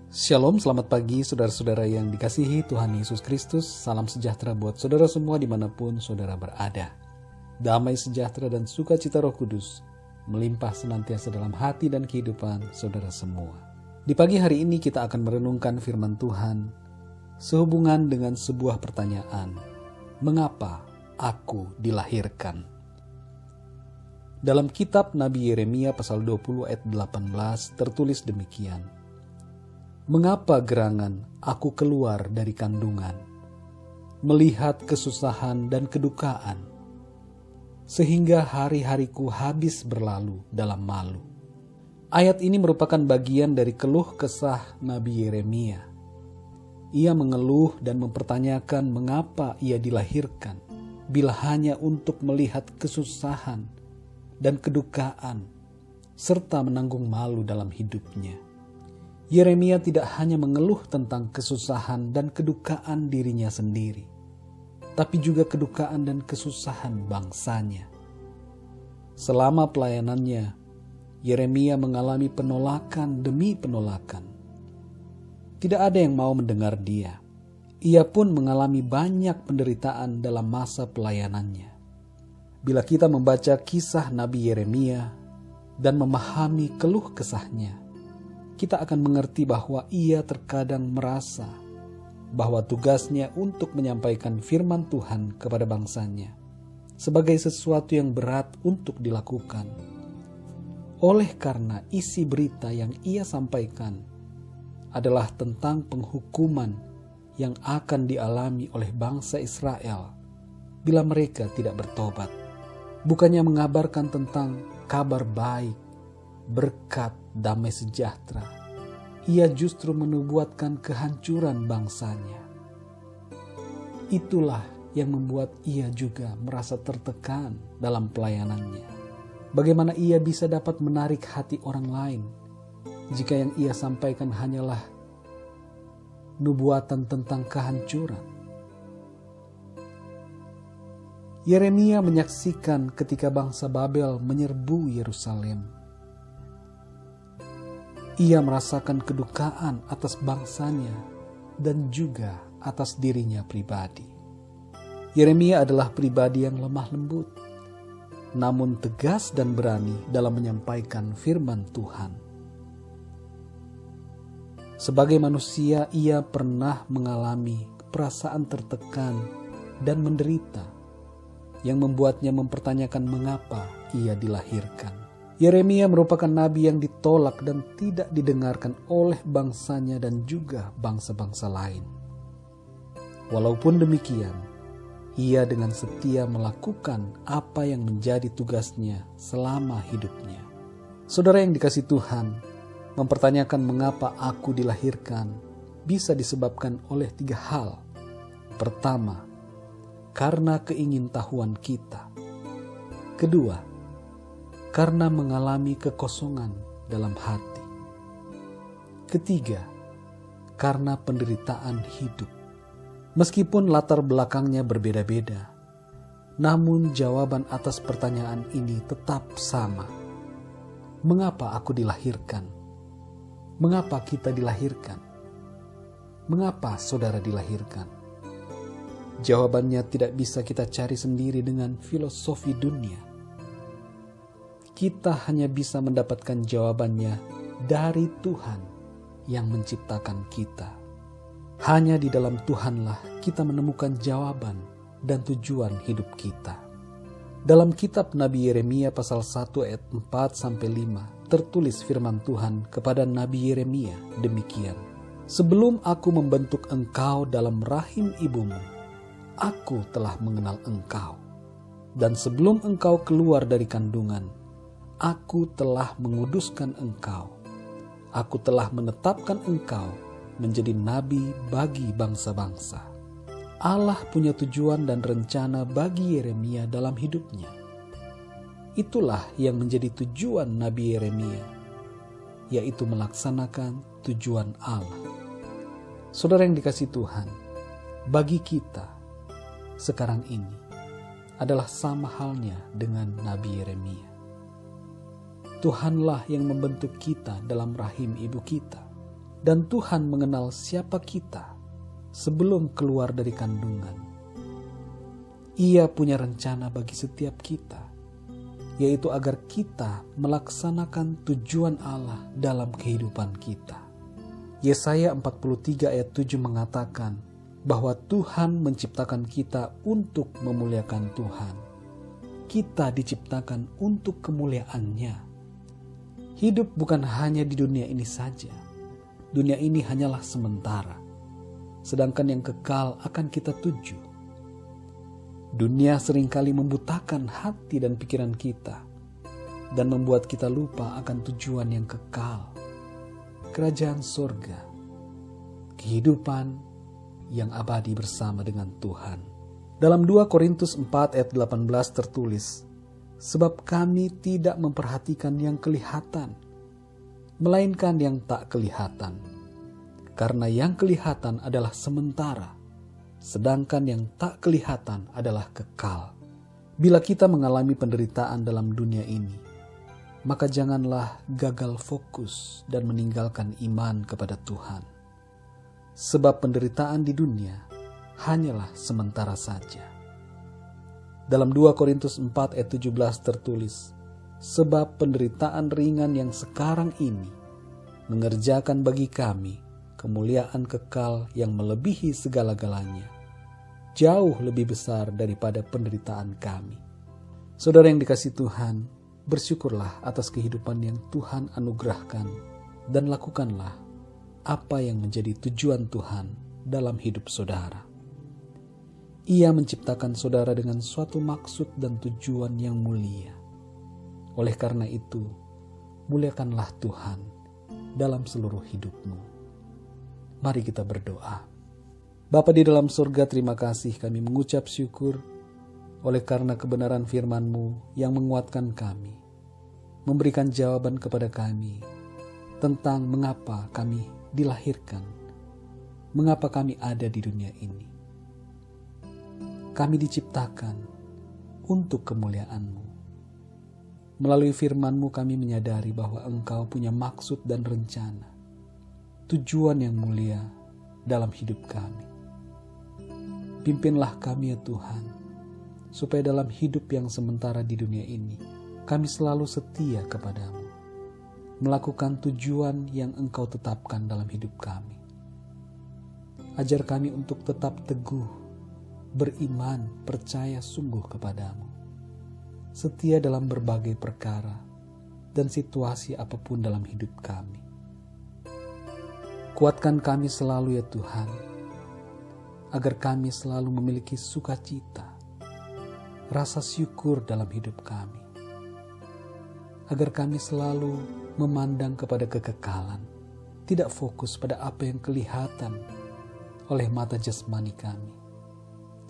Shalom, selamat pagi saudara-saudara yang dikasihi Tuhan Yesus Kristus. Salam sejahtera buat saudara semua dimanapun saudara berada. Damai sejahtera dan sukacita Roh Kudus melimpah senantiasa dalam hati dan kehidupan saudara semua. Di pagi hari ini kita akan merenungkan firman Tuhan sehubungan dengan sebuah pertanyaan. Mengapa aku dilahirkan? Dalam kitab Nabi Yeremia pasal 20 ayat 18 tertulis demikian. Mengapa gerangan aku keluar dari kandungan, melihat kesusahan dan kedukaan, sehingga hari-hariku habis berlalu dalam malu. Ayat ini merupakan bagian dari keluh kesah Nabi Yeremia. Ia mengeluh dan mempertanyakan mengapa ia dilahirkan, bila hanya untuk melihat kesusahan dan kedukaan, serta menanggung malu dalam hidupnya. Yeremia tidak hanya mengeluh tentang kesusahan dan kedukaan dirinya sendiri, tapi juga kedukaan dan kesusahan bangsanya. Selama pelayanannya, Yeremia mengalami penolakan demi penolakan. Tidak ada yang mau mendengar dia. Ia pun mengalami banyak penderitaan dalam masa pelayanannya. Bila kita membaca kisah Nabi Yeremia dan memahami keluh kesahnya, kita akan mengerti bahwa ia terkadang merasa bahwa tugasnya untuk menyampaikan firman Tuhan kepada bangsanya sebagai sesuatu yang berat untuk dilakukan. Oleh karena isi berita yang ia sampaikan adalah tentang penghukuman yang akan dialami oleh bangsa Israel bila mereka tidak bertobat. Bukannya mengabarkan tentang kabar baik, berkat, damai sejahtera, ia justru menubuatkan kehancuran bangsanya. Itulah yang membuat ia juga merasa tertekan dalam pelayanannya. Bagaimana ia bisa dapat menarik hati orang lain jika yang ia sampaikan hanyalah nubuatan tentang kehancuran? Yeremia menyaksikan ketika bangsa Babel menyerbu Yerusalem. Ia merasakan kedukaan atas bangsanya dan juga atas dirinya pribadi. Yeremia adalah pribadi yang lemah lembut, namun tegas dan berani dalam menyampaikan firman Tuhan. Sebagai manusia, ia pernah mengalami perasaan tertekan dan menderita yang membuatnya mempertanyakan mengapa ia dilahirkan. Yeremia merupakan nabi yang ditolak dan tidak didengarkan oleh bangsanya dan juga bangsa-bangsa lain. Walaupun demikian, ia dengan setia melakukan apa yang menjadi tugasnya selama hidupnya. Saudara yang dikasihi Tuhan, mempertanyakan mengapa aku dilahirkan bisa disebabkan oleh 3 hal. Pertama, karena keingintahuan kita. Kedua, karena mengalami kekosongan dalam hati. Ketiga, karena penderitaan hidup. Meskipun latar belakangnya berbeda-beda, namun jawaban atas pertanyaan ini tetap sama. Mengapa aku dilahirkan? Mengapa kita dilahirkan? Mengapa saudara dilahirkan? Jawabannya tidak bisa kita cari sendiri dengan filosofi dunia. Kita hanya bisa mendapatkan jawabannya dari Tuhan yang menciptakan kita. Hanya di dalam Tuhanlah kita menemukan jawaban dan tujuan hidup kita. Dalam kitab Nabi Yeremia pasal 1 ayat 4-5 tertulis firman Tuhan kepada Nabi Yeremia demikian. Sebelum aku membentuk engkau dalam rahim ibumu, aku telah mengenal engkau. Dan sebelum engkau keluar dari kandungan, aku telah menguduskan engkau. Aku telah menetapkan engkau menjadi nabi bagi bangsa-bangsa. Allah punya tujuan dan rencana bagi Yeremia dalam hidupnya. Itulah yang menjadi tujuan Nabi Yeremia, yaitu melaksanakan tujuan Allah. Saudara yang dikasihi Tuhan, bagi kita sekarang ini adalah sama halnya dengan Nabi Yeremia. Tuhanlah yang membentuk kita dalam rahim ibu kita. dan Tuhan mengenal siapa kita sebelum keluar dari kandungan. Ia punya rencana bagi setiap kita, yaitu agar kita melaksanakan tujuan Allah dalam kehidupan kita. Yesaya 43 ayat 7 mengatakan bahwa Tuhan menciptakan kita untuk memuliakan Tuhan. Kita diciptakan untuk kemuliaan-Nya. Hidup bukan hanya di dunia ini saja. Dunia ini hanyalah sementara, sedangkan yang kekal akan kita tuju. Dunia seringkali membutakan hati dan pikiran kita dan membuat kita lupa akan tujuan yang kekal, kerajaan surga, kehidupan yang abadi bersama dengan Tuhan. Dalam 2 Korintus 4 ayat 18 tertulis, "Sebab kami tidak memperhatikan yang kelihatan, melainkan yang tak kelihatan. Karena yang kelihatan adalah sementara, sedangkan yang tak kelihatan adalah kekal." Bila kita mengalami penderitaan dalam dunia ini, maka janganlah gagal fokus dan meninggalkan iman kepada Tuhan. Sebab penderitaan di dunia hanyalah sementara saja. Dalam 2 Korintus 4 ayat 17 tertulis, "Sebab penderitaan ringan yang sekarang ini mengerjakan bagi kami kemuliaan kekal yang melebihi segala-galanya, jauh lebih besar daripada penderitaan kami." Saudara yang dikasihi Tuhan, bersyukurlah atas kehidupan yang Tuhan anugerahkan dan lakukanlah apa yang menjadi tujuan Tuhan dalam hidup saudara. Ia menciptakan saudara dengan suatu maksud dan tujuan yang mulia. Oleh karena itu, muliakanlah Tuhan dalam seluruh hidupmu. Mari kita berdoa. Bapa di dalam surga, terima kasih kami mengucap syukur oleh karena kebenaran firman-Mu yang menguatkan kami, memberikan jawaban kepada kami tentang mengapa kami dilahirkan, mengapa kami ada di dunia ini. Kami diciptakan untuk kemuliaan-Mu. Melalui firman-Mu kami menyadari bahwa Engkau punya maksud dan rencana, tujuan yang mulia dalam hidup kami. Pimpinlah kami ya Tuhan, supaya dalam hidup yang sementara di dunia ini, kami selalu setia kepadamu, melakukan tujuan yang Engkau tetapkan dalam hidup kami. Ajar kami untuk tetap teguh, beriman, percaya sungguh kepadamu, setia dalam berbagai perkara dan situasi apapun dalam hidup kami. Kuatkan kami selalu ya Tuhan, agar kami selalu memiliki sukacita, rasa syukur dalam hidup kami, agar kami selalu memandang kepada kekekalan, tidak fokus pada apa yang kelihatan oleh mata jasmani kami.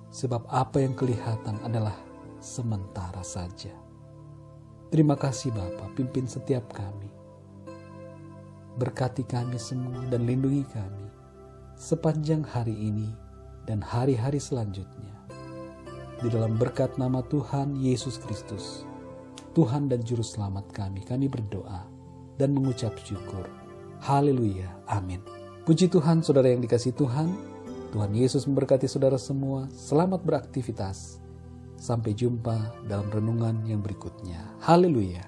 Sebab apa yang kelihatan adalah sementara saja. Terima kasih Bapa, pimpin setiap kami. Berkati kami semua dan lindungi kami sepanjang hari ini dan hari-hari selanjutnya. Di dalam berkat nama Tuhan Yesus Kristus, Tuhan dan Juru Selamat kami berdoa dan mengucap syukur. Haleluya, amin. Puji Tuhan, saudara yang dikasihi Tuhan. Tuhan Yesus memberkati saudara semua. Selamat beraktivitas. Sampai jumpa dalam renungan yang berikutnya. Haleluya.